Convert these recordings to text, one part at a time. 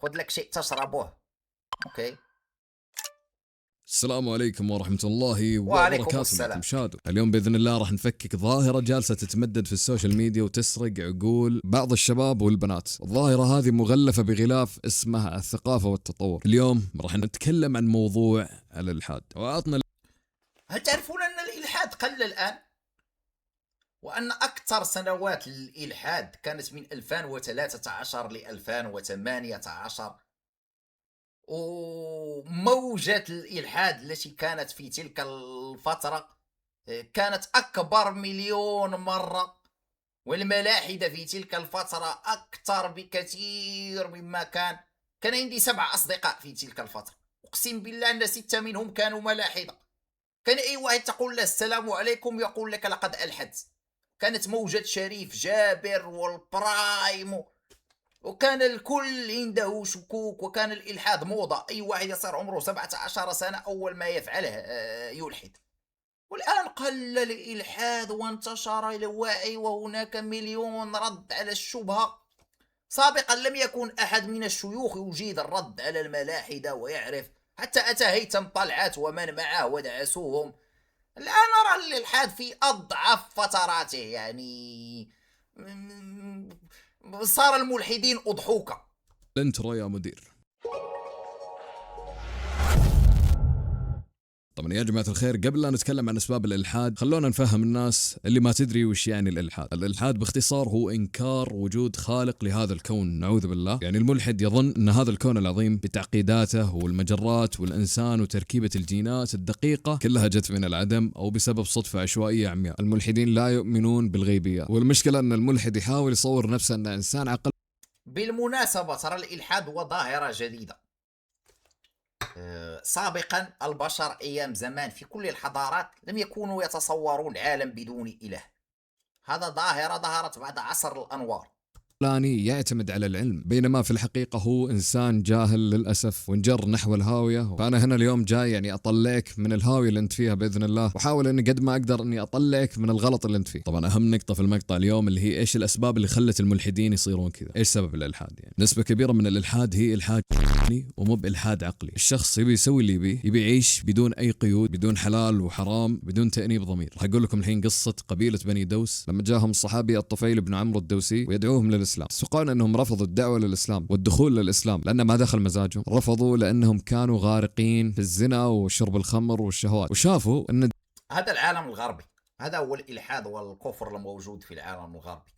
خذ لك شيء تشربه. اوكي. السلام عليكم ورحمة الله وعليكم وبركاته. معكم السلام. شادو. اليوم بإذن الله راح نفكك ظاهرة جالسة تتمدد في السوشيال ميديا وتسرق عقول بعض الشباب والبنات. الظاهرة هذه مغلفة بغلاف اسمه الثقافة والتطور. اليوم راح نتكلم عن موضوع الإلحاد. وعطنا هل تعرفون أن الإلحاد قل الآن؟ وأن أكثر سنوات الإلحاد كانت من 2013 ل 2018، وموجة الإلحاد التي كانت في تلك الفترة كانت أكبر مليون مرة، والملاحدة في تلك الفترة أكثر بكثير مما كان عندي 7 أصدقاء في تلك الفترة، أقسم بالله أن 6 منهم كانوا ملاحدة. كان أي واحد تقول له السلام عليكم يقول لك لقد ألحدت. كانت موجة شريف جابر والبرايم، وكان الكل عنده شكوك، وكان الإلحاد موضة. أي واحد يصير عمره 17 سنة أول ما يفعله يلحد. والآن قل الإلحاد وانتشر الوعي، وهناك مليون رد على الشبهة. سابقا لم يكن أحد من الشيوخ يجيد الرد على الملاحدة ويعرف، حتى أتى هيثم طلعت ومن معه ودعسوهم. الآن نرى الإلحاد في أضعف فتراته، يعني صار الملحدين أضحوكة. الانترو يا مدير. طبعا يا جماعة الخير، قبل لا نتكلم عن أسباب الإلحاد خلونا نفهم الناس اللي ما تدري وش يعني الإلحاد. الإلحاد باختصار هو إنكار وجود خالق لهذا الكون، نعوذ بالله. يعني الملحد يظن أن هذا الكون العظيم بتعقيداته والمجرات والإنسان وتركيبة الجينات الدقيقة كلها جت من العدم أو بسبب صدفة عشوائية عمياء. الملحدين لا يؤمنون بالغيبيات، والمشكلة أن الملحد يحاول يصور نفسه أنه إنسان عقل. بالمناسبة ترى الإلحاد هو ظاهرة جديدة. سابقا البشر أيام زمان في كل الحضارات لم يكونوا يتصورون عالم بدون إله. هذا ظاهرة ظهرت بعد عصر الأنوار. فلاني يعتمد على العلم، بينما في الحقيقة هو إنسان جاهل للأسف وانجر نحو الهاوية. فأنا هنا اليوم جاي يعني أطلعك من الهاوية اللي أنت فيها بإذن الله، وحاول أني قد ما أقدر أني أطلعك من الغلط اللي أنت فيه. طبعا أهم نقطة في المقطع اليوم اللي هي إيش الأسباب اللي خلت الملحدين يصيرون كذا. إيش سبب الإلحاد؟ يعني نسبة كبيرة من الإلحاد هي إلحاد عقلي ومو بإلحاد عقلي. الشخص يبي يسوي اللي يبي يعيش بدون أي قيود، بدون حلال وحرام، بدون تأنيب ضمير. راح أقول لكم الحين قصة قبيلة بني دوس لما جاهم الصحابي الطفيل بن عمرو الدوسي ويدعوهم للإسلام. تتوقعون أنهم رفضوا الدعوة للإسلام والدخول للإسلام لأن ما دخل مزاجهم؟ رفضوا لأنهم كانوا غارقين في الزنا وشرب الخمر والشهوات، وشافوا أن هذا العالم الغربي، هذا هو الإلحاد والكفر الموجود في العالم الغربي.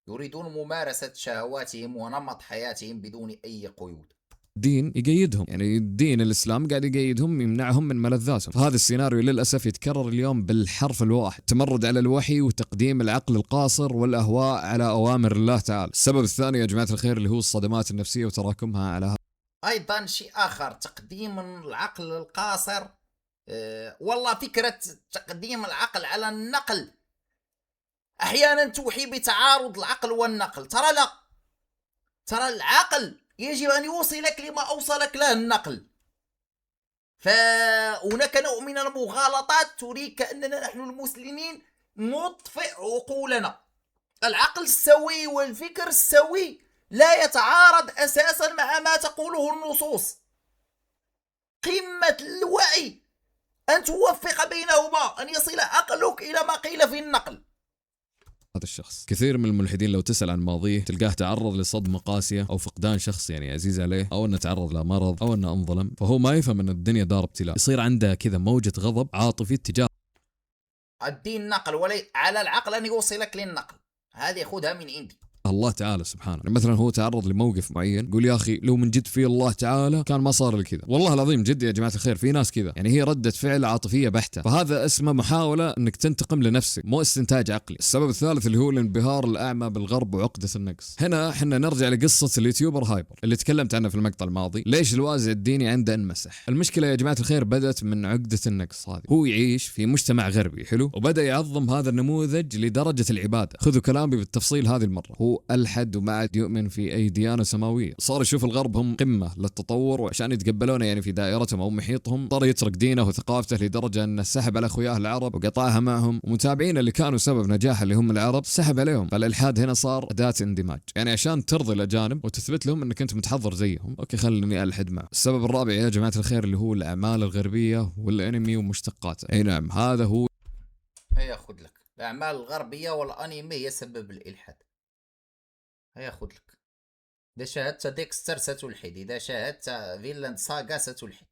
يريدون ممارسة شهواتهم ونمط حياتهم بدون أي قيود. الدين يقيدهم، يعني الدين الإسلام قاعد يقيدهم، يمنعهم من ملذاتهم. فهذا السيناريو للأسف يتكرر اليوم بالحرف الواحد: تمرد على الوحي وتقديم العقل القاصر والأهواء على أوامر الله تعالى. السبب الثاني يا جماعة الخير اللي هو الصدمات النفسية وتراكمها على أيضا شيء آخر، تقديم العقل القاصر. والله فكرة تقديم العقل على النقل أحيانا توحي بتعارض العقل والنقل. ترى لا، ترى العقل يجب أن يوصلك لما أوصلك له النقل. فهناك نوع من المغالطات تريد كأننا نحن المسلمين نطفئ عقولنا. العقل السوي والفكر السوي لا يتعارض أساسا مع ما تقوله النصوص. قمة الوعي أن توفق بينهما، أن يصل عقلك إلى ما قيل في النقل. هذا الشخص. كثير من الملحدين لو تسأل عن ماضيه تلقاه تعرض لصدمة قاسية أو فقدان شخص يعني عزيز عليه، أو أنه تعرض لمرض، أو أنه انظلم. فهو ما يفهم أن الدنيا دار ابتلاء. يصير عنده كذا موجة غضب عاطفي تجاه الدين نقل، ولي على العقل أن يوصلك للنقل. هذه خذها من عندي. الله تعالى سبحانه. يعني مثلا هو تعرض لموقف معين، يقول يا أخي لو من جد في الله تعالى كان ما صار لي كذا. والله العظيم جد يا جماعة الخير في ناس كذا، يعني هي ردة فعل عاطفية بحتة. فهذا اسمه محاولة أنك تنتقم لنفسك، مو استنتاج عقلي. السبب الثالث اللي هو الانبهار الأعمى بالغرب وعقدة النقص. هنا احنا نرجع لقصة اليوتيوبر هايبر اللي تكلمت عنها في المقطع الماضي. ليش الوازع الديني عنده انمسح؟ المشكلة يا جماعة الخير بدأت من عقدة النقص هذه. هو يعيش في مجتمع غربي حلو، وبدأ يعظم هذا النموذج لدرجة العبادة. خذوا كلامي بالتفصيل هذه المرة. هو هو ألحد وما عاد يؤمن في أي ديانة سماوية. صار يشوف الغرب هم قمة للتطور، وعشان يتقبلونه يعني في دائرتهم أو محيطهم صار يترك دينه وثقافته لدرجة أنه سحب على أخوياه العرب وقطعها معهم، ومتابعين اللي كانوا سبب نجاح اللي هم العرب سحب عليهم. فالإلحاد هنا صار أداة اندماج، يعني عشان ترضي الأجانب وتثبت لهم أنك أنت متحضر زيهم، أوكي خلني ألحد معه. السبب الرابع يا جماعة الخير اللي هو الأعمال الغربية والأنمي ومشتقاته. أي نعم، هذا هو. هيا خذ لك الأعمال الغربية والأنمي هي سبب الإلحاد. هيا خذ لك. إذا شاهدت ديكستر ستلحد، إذا شاهدت فيلاند ساغا ستلحد.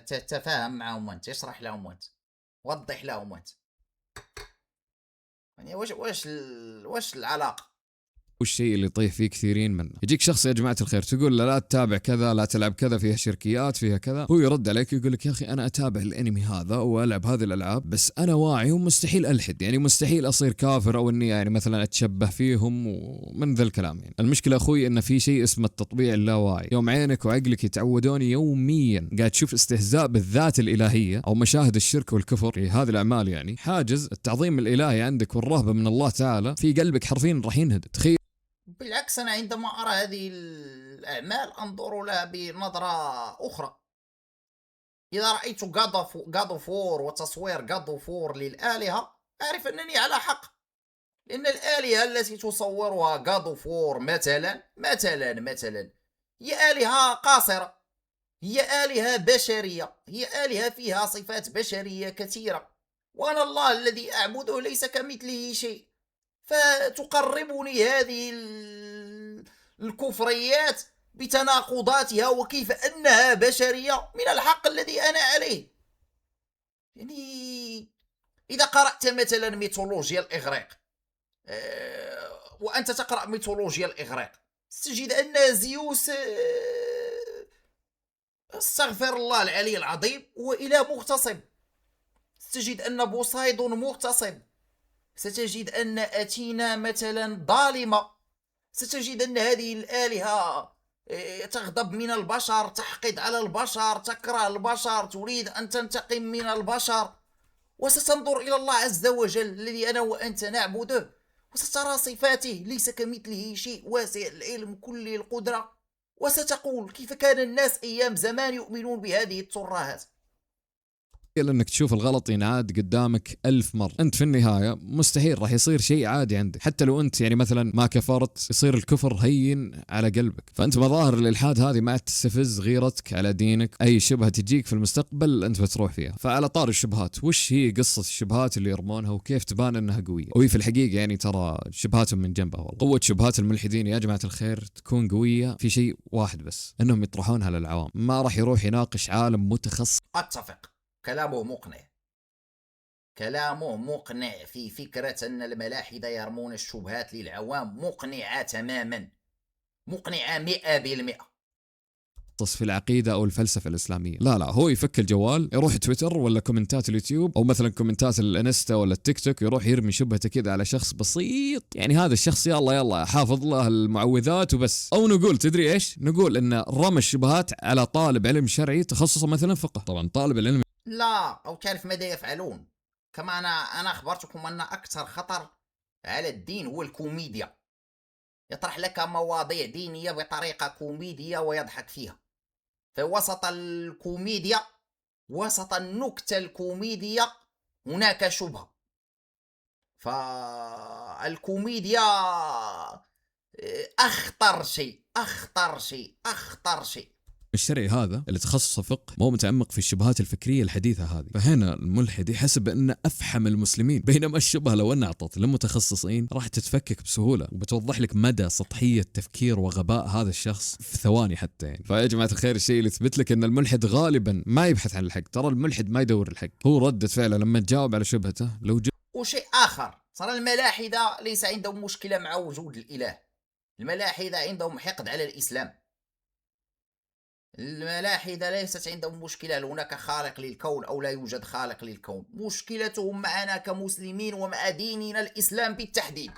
تفاهم معهم أنت، اشرح لهم أنت، وضح لهم أنت. يعني واش العلاقة؟ والشيء اللي يطيح فيه كثيرين منه، يجيك شخص يا جماعة الخير تقول له لا تتابع كذا، لا تلعب كذا، فيها شركيات فيها كذا، هو يرد عليك يقول لك يا أخي أنا أتابع الأنمي هذا وألعب هذه الألعاب، بس أنا واعي ومستحيل ألحد، يعني مستحيل أصير كافر أو إني يعني مثلا أتشبه فيهم ومن ذا الكلام. يعني المشكلة أخوي إن في شيء اسمه التطبيع اللاواعي. يوم عينك وعقلك يتعودون يوميا قاعد تشوف استهزاء بالذات الإلهية أو مشاهد الشرك والكفر في هذه الأعمال، يعني حاجز التعظيم الإلهي عندك والرهبة من الله تعالى في قلبك حرفيا راح ينهد. تخيل. بالعكس، أنا عندما أرى هذه الأعمال أنظر لها بنظرة أخرى. إذا رأيت God of War وتصوير God of War للآلهة أعرف أنني على حق، لأن الآلهة التي تصورها God of War مثلا هي آلهة قاصرة، هي آلهة بشرية، هي آلهة فيها صفات بشرية كثيرة، وأنا الله الذي أعبده ليس كمثله شيء. فتقربني هذه الكفريات بتناقضاتها وكيف أنها بشرية من الحق الذي أنا عليه. يعني إذا قرأت مثلا ميثولوجيا الإغريق، وأنت تقرأ ميثولوجيا الإغريق ستجد أن زيوس، استغفر الله العلي العظيم، هو إله مغتصب. ستجد أن بوسايدون مغتصب، ستجد أن أثينا مثلا ظالمة، ستجد أن هذه الآلهة تغضب من البشر، تحقد على البشر، تكره البشر، تريد أن تنتقم من البشر. وستنظر إلى الله عز وجل الذي أنا وأنت نعبده وسترى صفاته ليس كمثله شيء، واسع العلم كل القدرة، وستقول كيف كان الناس أيام زمان يؤمنون بهذه الترهات. انك تشوف الغلط ينعاد قدامك 1000 مرة، انت في النهاية مستحيل راح يصير شيء عادي عندك، حتى لو انت يعني مثلا ما كفرت يصير الكفر هين على قلبك. فانت مظاهر الالحاد هذه ما تستفز غيرتك على دينك، اي شبهة تجيك في المستقبل انت بتروح فيها. فعلى طار الشبهات، وش هي قصة الشبهات اللي يرمونها وكيف تبان انها قوية؟ وهي في الحقيقة يعني ترى شبهاتهم من جنبها. والله قوة شبهات الملحدين يا جماعة الخير تكون قوية في شيء واحد بس، انهم يطرحونها للعوام، ما راح يروح يناقش عالم متخصص. أتفق، كلامه مقنع في فكرة أن الملاحدة يرمون الشبهات للعوام، مقنعة تماما، مقنعة 100%. في العقيدة أو الفلسفة الإسلامية، لا هو يفك الجوال يروح تويتر ولا كومنتات اليوتيوب أو مثلا كومنتات الانستا ولا التيك توك، يروح يرمي شبهته كذا على شخص بسيط، يعني هذا الشخص يلا حافظ له المعوذات وبس. أو نقول تدري إيش، نقول إن رمى الشبهات على طالب علم شرعي تخصصه مثلا فقه. طبعا طالب العلم لا، أو تعرف ماذا يفعلون؟ كما أنا أخبرتكم أن أكثر خطر على الدين هو الكوميديا. يطرح لك مواضيع دينية بطريقة كوميدية ويضحك فيها. فوسط الكوميديا، وسط النكتة الكوميدية هناك شبهة. فالكوميديا أخطر شيء. الشرعي هذا اللي تخصصه فقه مو متعمق في الشبهات الفكرية الحديثة هذه، فهنا الملحد يحسب أنه أفحم المسلمين، بينما الشبهة لو أن أعطت للمتخصصين راح تتفكك بسهولة وبتوضح لك مدى سطحية تفكير وغباء هذا الشخص في ثواني حتى. يعني فيا جماعة الخير الشيء اللي يثبت لك أن الملحد غالبا ما يبحث عن الحق، ترى الملحد ما يدور الحق، هو ردة فعله لما تجاوب على شبهته. وشيء آخر، ترى الملاحدة ليس عندهم مشكلة مع وجود الإله، الملاحدة عندهم حقد على الإسلام. الملاحدة ليست عندهم مشكلة هل هناك خالق للكون أو لا يوجد خالق للكون، مشكلتهم معنا كمسلمين ومع ديننا الإسلام بالتحديد.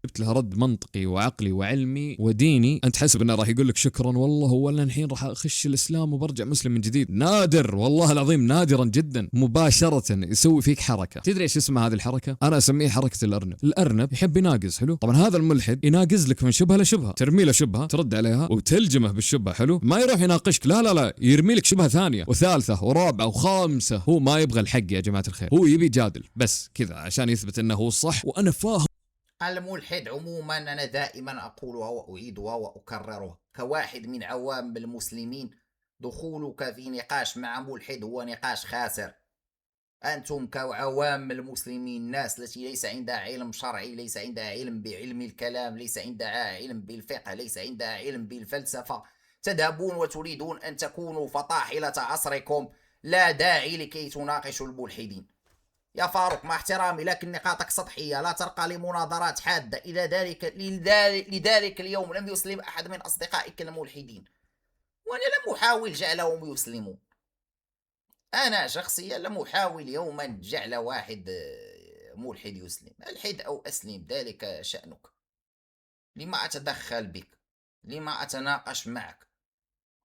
جبت لها رد منطقي وعقلي وعلمي وديني، انت حسب انه راح يقول لك شكرا والله هو انا الحين راح اخش الاسلام وبرجع مسلم من جديد. نادر والله العظيم، نادرا جدا. مباشره يسوي فيك حركه. تدري ايش اسمها هذه الحركه؟ انا اسميه حركه الارنب. الارنب يحب يناقز، حلو. طبعا هذا الملحد يناقز لك من شبهه لشبهه، ترمي له شبهه ترد عليها وتلجمه بالشبهه، حلو. ما يروح يناقشك، لا لا لا، يرمي لك شبهه ثانيه وثالثه ورابعه وخامسه. هو ما يبغى الحق يا جماعه الخير، هو يبي يجادل بس كذا عشان يثبت انه هو الصح وانا فاهم. الملحد عموما أنا دائما أقولها وأعيدها وأكررها كواحد من عوام المسلمين، دخولك في نقاش مع ملحد هو نقاش خاسر. أنتم كعوام المسلمين، الناس التي ليس عندها علم شرعي، ليس عندها علم بعلم الكلام، ليس عندها علم بالفقه، ليس عندها علم بالفلسفة، تذهبون وتريدون أن تكونوا فطاحلة عصركم. لا داعي لكي تناقشوا الملحدين. يا فاروق مع احترامي لكن نقاطك سطحية، لا ترقى لمناظرات حادة. إذا لذلك اليوم لم يسلم أحد من أصدقائك الملحدين، وأنا لم أحاول جعلهم يسلمون. أنا شخصيا لم أحاول يوما جعل واحد ملحد يسلم. الحد أو أسلم ذلك شأنك. لما أتدخل بك؟ لما أتناقش معك؟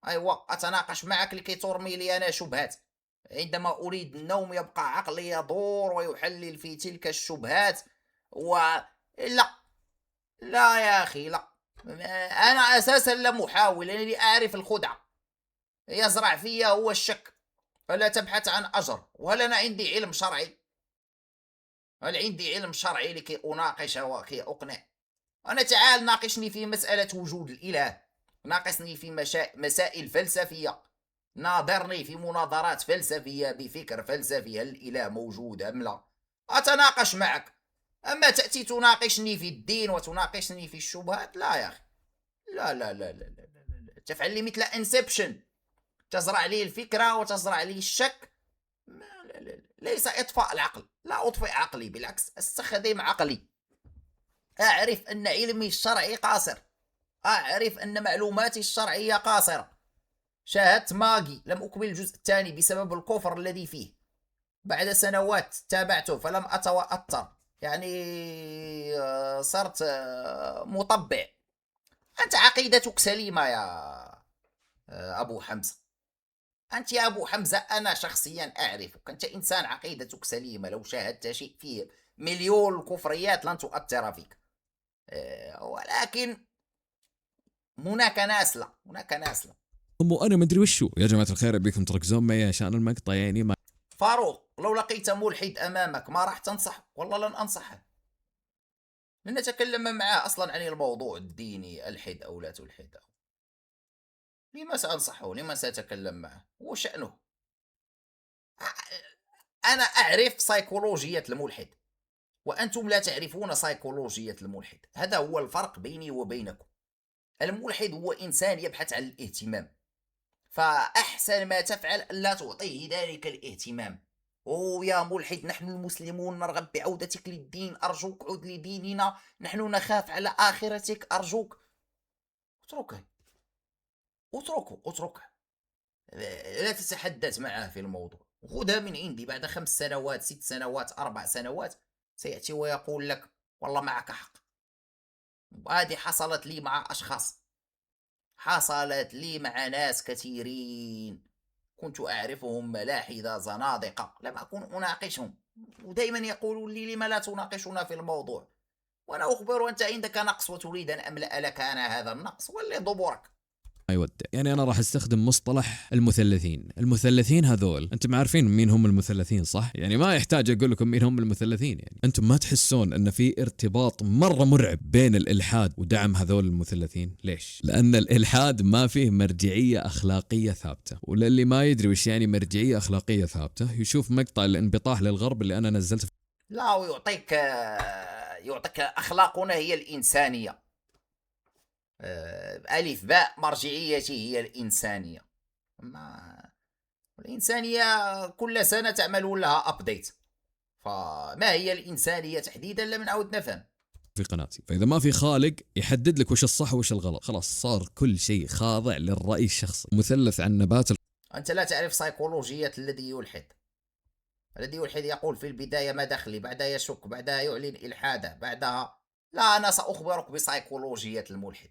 أيوة أتناقش معك لكي ترمي لي أنا شبهات. عندما أريد النوم يبقى عقلي يدور ويحلل في تلك الشبهات لا، لا يا أخي لا. أنا أساسا لم أحاول لأنني أعرف الخدعة. يزرع فيها هو الشك، فلا تبحث عن أجر. وهل أنا عندي علم شرعي؟ هل عندي علم شرعي لكي أناقش وكي أقنع؟ أنا تعال ناقشني في مسألة وجود الإله، ناقشني في مسائل فلسفية، ناظرني في مناظرات فلسفية بفكر فلسفي، هل الإله موجود أم لا؟ أتناقش معك. أما تأتي تناقشني في الدين وتناقشني في الشبهات، لا يا أخي، لا لا لا لا لا, لا, لا. تفعل لي مثل انسبشن، تزرع لي الفكرة وتزرع لي الشك. لا لا لا. ليس إطفاء العقل، لا أطفئ عقلي، بالعكس أستخدم عقلي. أعرف أن علمي الشرعي قاصر، أعرف أن معلوماتي الشرعية قاصرة. شاهدت ماجي، لم أكمل الجزء الثاني بسبب الكفر الذي فيه. بعد سنوات تابعته فلم أتوأثر، يعني صرت مطبع. أنت عقيدتك سليمة يا أبو حمزة. أنت يا أبو حمزة أنا شخصيا أعرفك، أنت إنسان عقيدتك سليمة. لو شاهدت شيء فيه مليون الكفريات لن تؤثر فيك. ولكن هناك ناس لا، هناك ناس لا. وانا ما ادري وشو يا جماعه الخير، ابيكم تركزون معي عشان المقطع يعني ما. فاروق لو لقيت ملحد أمامك ما راح تنصح؟ والله لن أنصحه. لن نتكلم معه أصلا عن الموضوع الديني، ألحد أو لا تلحد. لما سأنصحه؟ لما سأتكلم معه؟ هو شأنه. أنا أعرف سيكولوجية الملحد، وأنتم لا تعرفون سيكولوجية الملحد. هذا هو الفرق بيني وبينكم. الملحد هو إنسان يبحث عن الاهتمام، فأحسن ما تفعل ألا تعطيه ذلك الاهتمام. أوه يا ملحد، نحن المسلمون نرغب بعودتك للدين، أرجوك عد لديننا، نحن نخاف على آخرتك، أرجوك. اتركه، اتركه، لا تتحدث معه في الموضوع. خذها من عندي. بعد 5 سنوات 6 سنوات 4 سنوات سيأتي ويقول لك والله معك حق. وهذه حصلت لي مع أشخاص، حصلت لي مع ناس كثيرين كنت أعرفهم ملاحدة زنادقة، لم أكن أناقشهم، ودائما يقولون لي لما لا تناقشنا في الموضوع. وأنا أخبر أنت عندك نقص وتريد أن أملأ لك أنا هذا النقص، ولي ضبورك. يودع يعني انا راح استخدم مصطلح المثلثين هذول. انتم عارفين مين هم المثلثين صح؟ يعني ما يحتاج اقول لكم مين هم المثلثين. يعني انتم ما تحسون ان في ارتباط مره مرعب بين الالحاد ودعم هذول المثلثين؟ ليش؟ لان الالحاد ما فيه مرجعيه اخلاقيه ثابته. وللي ما يدري وش يعني مرجعيه اخلاقيه ثابته يشوف مقطع الانبطاح للغرب اللي انا نزلته. لا، ويعطيك أخلاقنا هي الإنسانية. ألف باء مرجعيتي هي الإنسانية. ما الإنسانية كل سنة تعملون لها أبديت، فما هي الإنسانية تحديدا لم نعود نفهم في قناتي. فإذا ما في خالق يحدد لك وش الصح وش الغلط، خلاص صار كل شيء خاضع للرأي الشخصي. مثلث عن نبات. أنت لا تعرف سيكولوجية الذي يلحد. الذي يلحد يقول في البداية ما دخلي، بعدها يشك، بعدها يعلن إلحاده، بعدها لا، أنا سأخبرك بسيكولوجية الملحد.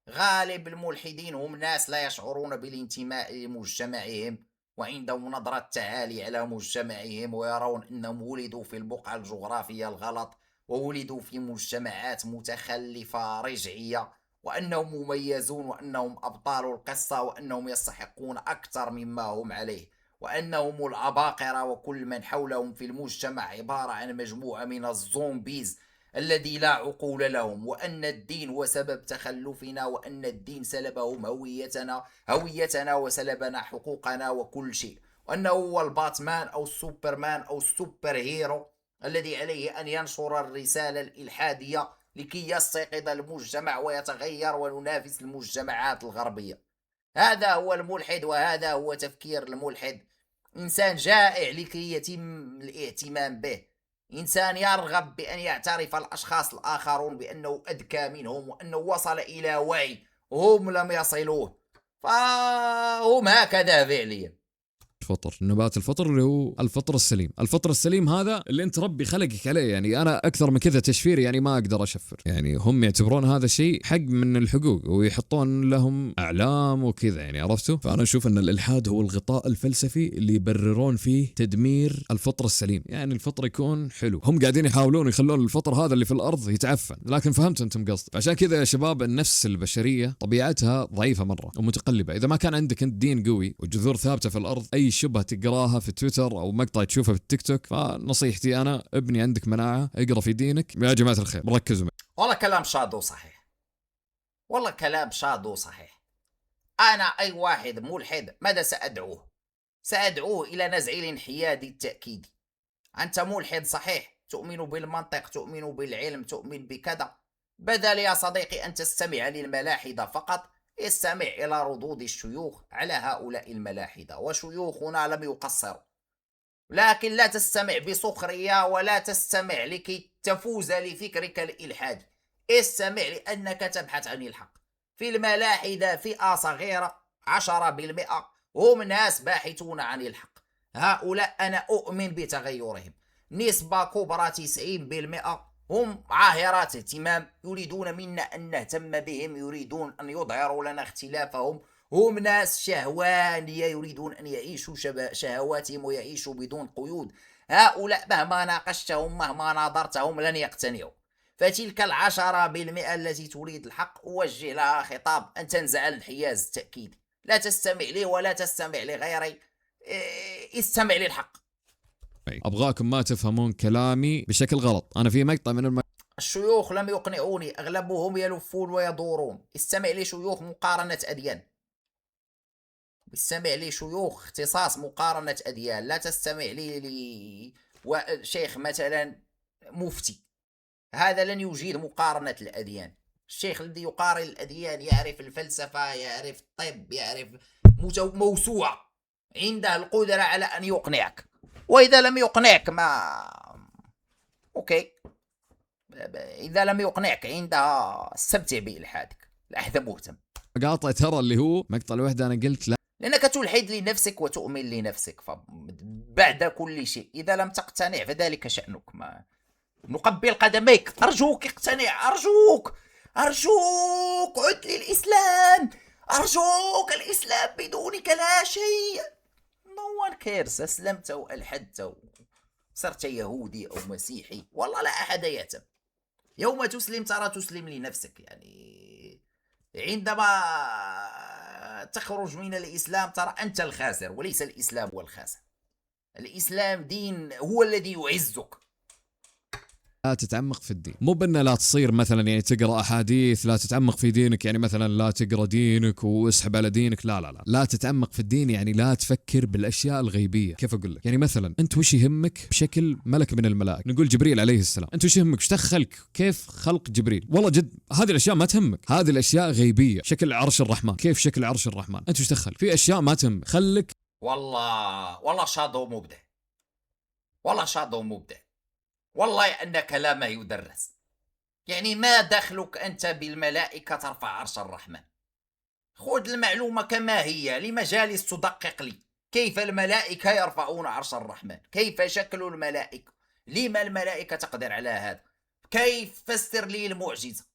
غالب الملحدين هم ناس لا يشعرون بالانتماء لمجتمعهم، وعندهم نظرة تعالي على مجتمعهم، ويرون أنهم ولدوا في البقعة الجغرافية الغلط، وولدوا في مجتمعات متخلفة رجعية، وأنهم مميزون، وأنهم أبطال القصة، وأنهم يستحقون أكثر مما هم عليه، وأنهم العباقرة، وكل من حولهم في المجتمع عبارة عن مجموعة من الزومبيز الذي لا عقول لهم، وأن الدين هو سبب تخلفنا، وأن الدين سلبهم هويتنا وسلبنا حقوقنا وكل شيء، وأنه هو الباتمان أو السوبرمان أو السوبر هيرو الذي عليه أن ينشر الرسالة الإلحادية لكي يستيقظ المجتمع ويتغير وننافس المجتمعات الغربية. هذا هو الملحد، وهذا هو تفكير الملحد. إنسان جائع لكي يتم الاهتمام به، إنسان يرغب بأن يعترف الأشخاص الآخرون بأنه أذكى منهم، وأنه وصل إلى وعي هم لم يصلوه، فهم هكذا فعليا. الفطر، نبات الفطر اللي هو الفطر السليم. الفطر السليم هذا اللي انت ربي خلقك عليه. يعني انا اكثر من كذا تشفير يعني ما اقدر اشفر. يعني هم يعتبرون هذا شيء حق من الحقوق ويحطون لهم اعلام وكذا، يعني عرفتوا. فانا اشوف ان الالحاد هو الغطاء الفلسفي اللي يبررون فيه تدمير الفطر السليم. يعني الفطر يكون حلو، هم قاعدين يحاولون يخلون الفطر هذا اللي في الارض يتعفن. لكن فهمت انتم قصدي. عشان كذا يا شباب النفس البشريه طبيعتها ضعيفه مره ومتقلبه. اذا ما كان عندك انت دين قوي وجذور ثابته في الارض، اي شبهه تقراها في تويتر او مقطع تشوفه في التيك توك، فنصيحتي انا ابني عندك مناعه، اقرا في دينك يا جماعه الخير، ركزوا. والله كلام شاذ وصحيح، والله كلام شاذ وصحيح. أنا أي واحد ملحد ماذا سأدعوه؟ سأدعوه إلى نزع الانحياد التأكيدي. أنت ملحد صحيح، تؤمن بالمنطق، تؤمن بالعلم، تؤمن بكذا، بدل يا صديقي أن تستمع للملاحدة فقط. استمع إلى ردود الشيوخ على هؤلاء الملاحدة، وشيوخنا لم يقصروا. لكن لا تستمع بسخرية، ولا تستمع لكي تفوز لفكرك الإلحادي. استمع لأنك تبحث عن الحق. في الملاحدة فئة صغيرة 10% هم ناس باحثون عن الحق. هؤلاء أنا أؤمن بتغيرهم. نسبة كبرى 90% هم عاهرات اهتمام، يريدون منا أن نهتم بهم، يريدون أن يظهروا لنا اختلافهم. هم ناس شهوانية، يريدون أن يعيشوا شهواتهم ويعيشوا بدون قيود. هؤلاء مهما ناقشتهم مهما ناظرتهم لن يقتنعوا. فتلك 10% التي تريد الحق أوجه لها خطاب أن تنزع الانحياز التأكيدي. لا تستمع لي ولا تستمع لغيري، استمع للحق. ابغاكم ما تفهمون كلامي بشكل غلط. انا في مقطع من الشيوخ لم يقنعوني، أغلبهم يلفون ويدورون. استمع لشيوخ مقارنة أديان، استمع لشيوخ اختصاص مقارنة أديان. لا تستمع لي وشيخ مثلا مفتي، هذا لن يجيد مقارنة الأديان. الشيخ الذي يقارن الأديان يعرف الفلسفة، يعرف الطب، يعرف موسوعة، عنده القدرة على أن يقنعك. وإذا لم يقنعك ما أوكي، إذا لم يقنعك عندها استمتع بإلحادك، لا أحد مهتم. مقاطع ترى اللي هو مقطع الوحده انا قلت لا، لأنك تلحد لنفسك وتؤمن لنفسك. فبعد كل شيء إذا لم تقتنع فذلك شأنك. ما نقبل قدميك، أرجوك اقتنع، أرجوك أرجوك عد للإسلام، أرجوك الإسلام بدونك لا شيء. no one cares. أسلمت أو ألحدت أو صرت يهودي أو مسيحي، والله لا أحد يهتم. يوم تسلم ترى تسلم لنفسك. يعني عندما تخرج من الإسلام ترى أنت الخاسر، وليس الإسلام هو الخاسر. الإسلام دين هو الذي يعزك. لا تتعمق في الدين. مو بأنه لا تصير مثلا يعني تقرأ أحاديث، لا تتعمق في دينك، يعني مثلا لا تقرأ دينك واسحب على دينك. لا لا لا، لا تتعمق في الدين يعني لا تفكر بالأشياء الغيبية. كيف أقول لك؟ يعني مثلا أنت وش يهمك بشكل ملك من الملائكة، نقول جبريل عليه السلام، أنت وش يهمك؟ وش دخلك كيف خلق جبريل؟ والله جد هذه الأشياء ما تهمك، هذه الأشياء غيبية. شكل عرش الرحمن، كيف شكل عرش الرحمن؟ أنت وش دخل في أشياء ما تهمك؟ خلك. والله شاطر مبدع، والله شاطر مبدع، والله أن كلامه يدرس. يعني ما دخلك أنت بالملائكة ترفع عرش الرحمن؟ خذ المعلومة كما هي، لما جالس تدقق لي كيف الملائكة يرفعون عرش الرحمن؟ كيف شكل الملائكة؟ لما الملائكة تقدر على هذا؟ كيف فسر لي المعجزة؟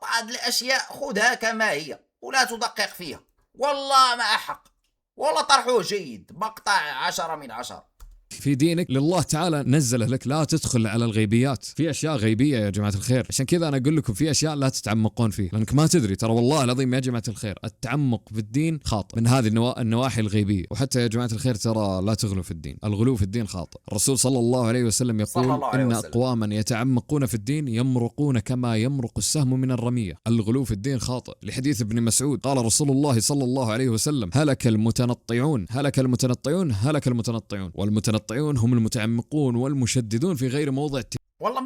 بعض الأشياء خذها كما هي ولا تدقق فيها، والله ما أحق، والله طرحه جيد، مقطع 10 من 10. في دينك لله تعالى نزله لك، لا تدخل على الغيبيات. في اشياء غيبيه يا جماعه الخير، عشان كذا انا اقول لكم في اشياء لا تتعمقون فيه، لانك ما تدري. ترى والله العظيم يا جماعه الخير التعمق في الدين خاطئ من هذه النواحي الغيبيه. وحتى يا جماعه الخير ترى لا تغلوا في الدين، الغلو في الدين خاطئ. الرسول صلى الله عليه وسلم صلى يقول الله عليه ان وسلم. اقواما يتعمقون في الدين يمرقون كما يمرق السهم من الرميه. الغلو في الدين خاطئ، لحديث ابن مسعود قال رسول الله صلى الله عليه وسلم هلك المتنطعون هلك المتنطعون هلك المتنطعون، والمتنطعون هم المتعمقون والمشددون في غير موضع. والله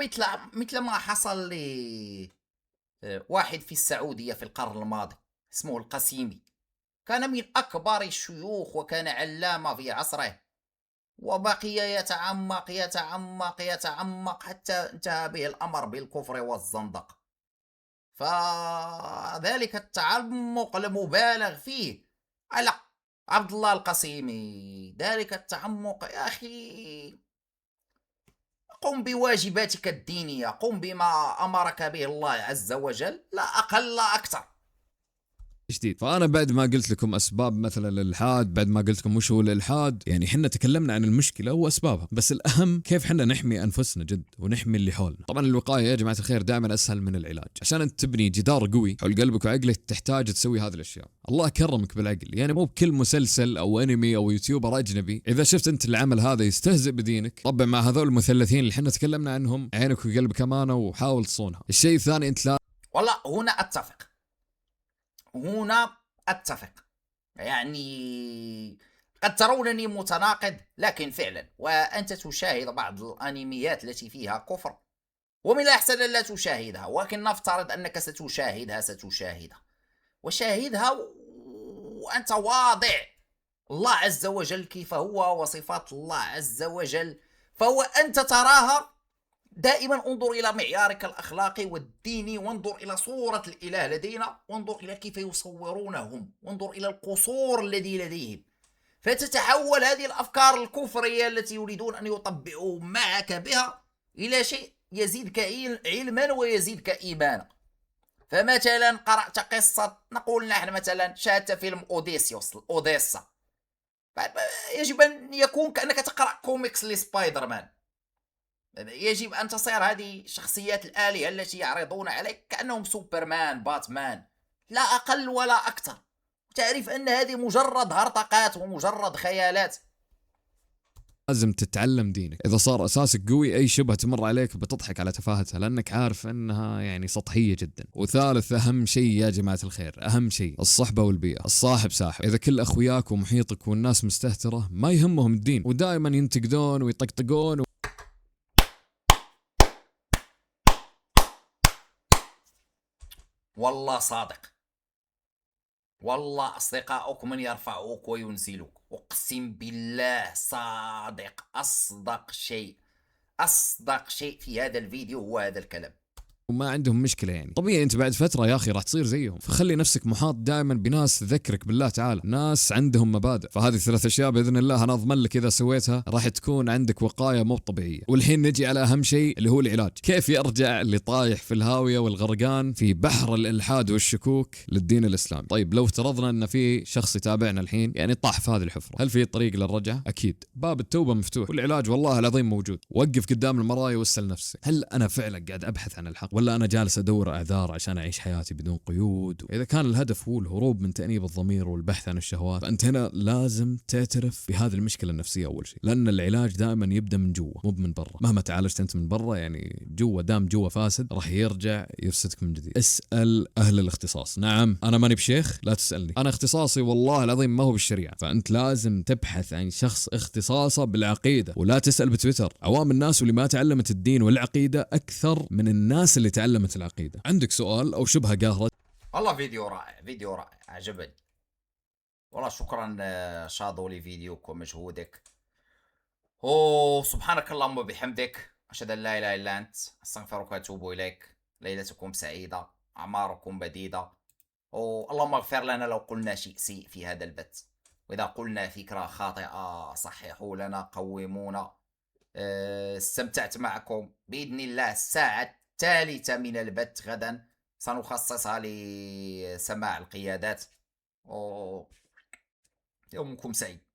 مثل ما حصل لي واحد في السعودية في القرن الماضي اسمه القسيمي، كان من أكبر الشيوخ وكان علامة في عصره، وبقي يتعمق يتعمق يتعمق حتى انتهى به الأمر بالكفر والزندقة. فذلك التعمق المبالغ فيه على عبد الله القسيمي، ذلك التعمق يا أخي، قم بواجباتك الدينية، قم بما أمرك به الله عز وجل، لا أقل لا أكثر. جديد. فانا بعد ما قلت لكم اسباب مثلا الالحاد، بعد ما قلت لكم وش هو الالحاد، يعني احنا تكلمنا عن المشكله واسبابها، بس الاهم كيف احنا نحمي انفسنا جد ونحمي اللي حولنا. طبعا الوقايه يا جماعه الخير دائما اسهل من العلاج. عشان انت تبني جدار قوي حول قلبك وعقلك تحتاج تسوي هذه الاشياء. الله كرمك بالعقل، يعني مو بكل مسلسل او انمي او يوتيوبر اجنبي اذا شفت انت العمل هذا يستهزئ بدينك، طبعا مع هذول المثلثين اللي احنا تكلمنا عنهم عينك وقلبك امانه وحاول تصونها. الشيء الثاني انت لا والله هنا أتفق، يعني قد ترونني متناقض، لكن فعلا وأنت تشاهد بعض الأنميات التي فيها كفر، ومن الأحسن ألا تشاهدها، ولكن نفترض أنك ستشاهدها وشاهدها وأنت واضع الله عز وجل كيف هو وصفات الله عز وجل، فهو أنت تراها دائما. انظر إلى معيارك الأخلاقي والديني، وانظر إلى صورة الإله لدينا، وانظر إلى كيف يصورونهم، وانظر إلى القصور الذي لديهم، فتتحول هذه الأفكار الكفرية التي يريدون أن يطبعوا معك بها إلى شيء يزيدك علما ويزيدك إيمانا. فمثلا قرأت قصة، نقول نحن مثلا شاهدت فيلم أوديسا، يجب أن يكون كأنك تقرأ كوميكس لسبايدر مان، يجب أن تصير هذه شخصيات الآلهة التي يعرضون عليك كأنهم سوبرمان باتمان، لا أقل ولا أكثر. تعرف أن هذه مجرد هرطقات ومجرد خيالات. لازم تتعلم دينك. إذا صار أساسك قوي أي شبهة تمر عليك بتضحك على تفاهتها، لأنك عارف أنها يعني سطحية جدا. وثالث أهم شيء يا جماعة الخير، أهم شيء الصحبة والبيئة. الصاحب ساحب. إذا كل أخوياك ومحيطك والناس مستهترة ما يهمهم الدين ودائما ينتقدون ويطقطقون والله صادق، والله أصدقاؤك من يرفعوك وينزلوك، أقسم بالله صادق. أصدق شيء في هذا الفيديو هو هذا الكلام. وما عندهم مشكلة. يعني طبيعي انت بعد فترة يا اخي راح تصير زيهم، فخلي نفسك محاط دائما بناس تذكرك بالله تعالى، ناس عندهم مبادئ. فهذه 3 اشياء باذن الله انا اضمن لك اذا سويتها راح تكون عندك وقاية مو طبيعية. والحين نجي على اهم شيء اللي هو العلاج. كيف يرجع اللي طايح في الهاوية والغرقان في بحر الالحاد والشكوك للدين الاسلامي؟ طيب لو افترضنا ان في شخص يتابعنا الحين يعني طاح في هذه الحفرة، هل في طريق للرجعة؟ اكيد، باب التوبة مفتوح والعلاج والله العظيم موجود. وقف قدام المراية واسأل نفسك، هل انا فعلا قاعد ابحث عن الحق ولا انا جالس ادور اعذار عشان اعيش حياتي بدون قيود؟ واذا كان الهدف هو الهروب من تأنيب الضمير والبحث عن الشهوات، فانت هنا لازم تعترف بهذه المشكله النفسيه اول شيء، لان العلاج دائما يبدا من جوا مو من برا. مهما تعالجت انت من برا يعني جوا دام جوا فاسد راح يرجع يفسدك من جديد. اسال اهل الاختصاص. نعم انا ماني بشيخ، لا تسالني، انا اختصاصي والله العظيم ما هو بالشريعه. فانت لازم تبحث عن شخص اختصاصه بالعقيده، ولا تسال بتويتر. عوام الناس واللي ما تعلمت الدين والعقيده اكثر من الناس اللي تعلمت العقيده. عندك سؤال او شبهه قاهره؟ والله فيديو رائع عجبني، والله شكرا شاضولي فيديوك ومجهودك. سبحانك اللهم وبحمدك، أشهد أن لا إله إلا أنت، أستغفرك وأتوب إليك. ليلتكم سعيدة، أعماركم بديدة، اللهم اغفر لنا لو قلنا شيء سيء في هذا البث، وإذا قلنا فكرة خاطئة صححوا لنا، قومونا، استمتعت معكم. بإذن الله الساعة الثالثة من البث غدا سنخصصها لسماع القيادات. يومكم سعيد.